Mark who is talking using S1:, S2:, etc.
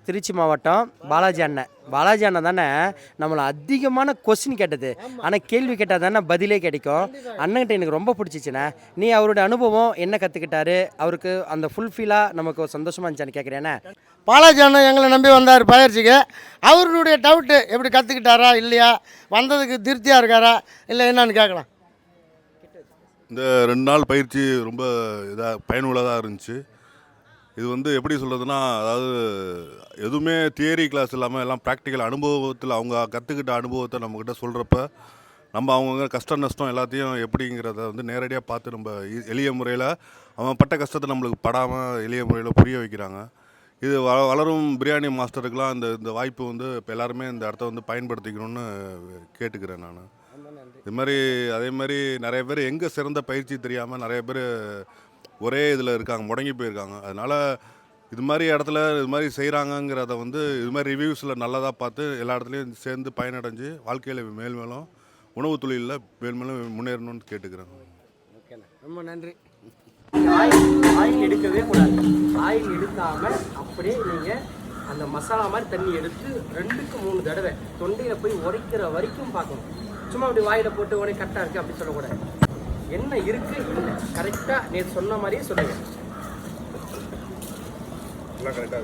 S1: திருச்சி மாவட்டம் பாலாஜி அண்ணன் தானே நம்மளை அதிகமான கொஸ்டின் கேட்டது. ஆனால் கேள்வி கேட்டால் தானே பதிலே கிடைக்கும். அண்ணன்கிட்ட எனக்கு ரொம்ப பிடிச்சிச்சுண்ணே. நீ அவருடைய அனுபவம் என்ன கற்றுக்கிட்டாரு, அவருக்கு அந்த ஃபுல்ஃபில்லாக நமக்கு சந்தோஷமாக இருந்துச்சான்னு கேட்குறேண்ணே.
S2: பாலாஜி அண்ணன் எங்களை நம்பி வந்தார் பயிற்சிக்கு. அவருடைய டவுட்டு எப்படி கற்றுக்கிட்டாரா இல்லையா, வந்ததுக்கு திருப்தியாக இருக்காரா இல்லை என்னன்னு கேட்கலாம்.
S3: இந்த 2 நாள் பயிற்சி ரொம்ப பயனுள்ளதாக இருந்துச்சு. இது எப்படி சொல்கிறதுனா, அதாவது எதுவுமே தியரி கிளாஸ் இல்லாமல் எல்லாம் ப்ராக்டிக்கல் அனுபவத்தில் அவங்க கற்றுக்கிட்ட அனுபவத்தை நம்மக்கிட்ட சொல்கிறப்ப நம்ம அவங்க கஷ்டம் நஷ்டம் எல்லாத்தையும் எப்படிங்கிறத நேரடியாக பார்த்து நம்ம எளிய முறையில் அவன் பட்ட கஷ்டத்தை நம்மளுக்கு படாமல் எளிய முறையில் புரிய வைக்கிறாங்க. இது வளரும் பிரியாணி மாஸ்டருக்கெலாம் இந்த வாய்ப்பு இப்போ எல்லாருமே இந்த இடத்த பயன்படுத்திக்கணும்னு கேட்டுக்கிறேன் நான். அதே மாதிரி நிறைய பேர் எங்கே சிறந்த பயிற்சி தெரியாமல் நிறைய பேர் ஒரே இதில் இருக்காங்க, முடங்கி போயிருக்காங்க. அதனால் இது மாதிரி இடத்துல இது மாதிரி செய்கிறாங்கங்கிறத இது மாதிரி ரிவ்யூஸில் நல்லதாக பார்த்து எல்லா இடத்துலையும் சேர்ந்து பயனடைஞ்சு வாழ்க்கையில் மேலும் உணவு தொழிலில் மேலும் முன்னேறணும்னு கேட்டுக்கிறேன்.
S1: ஓகேண்ணா, ரொம்ப நன்றி. ஆயில் எடுக்கவே கூடாது. ஆயில் எடுக்காமல் அப்படியே நீங்கள் அந்த மசாலா மாதிரி தண்ணி எடுத்து 2க்கு 3 தடவை தொண்டையில் போய் உரைக்கிற வரைக்கும் பார்க்கணும். சும்மா அப்படி வாயில் போட்டு உடனே கரெக்டாக இருக்குது அப்படி சொல்லக்கூடாது. என்ன இருக்குது இல்லை கரெக்டாக நீ சொன்ன மாதிரியே சொல்லுங்கள்.
S3: கரெக்டாக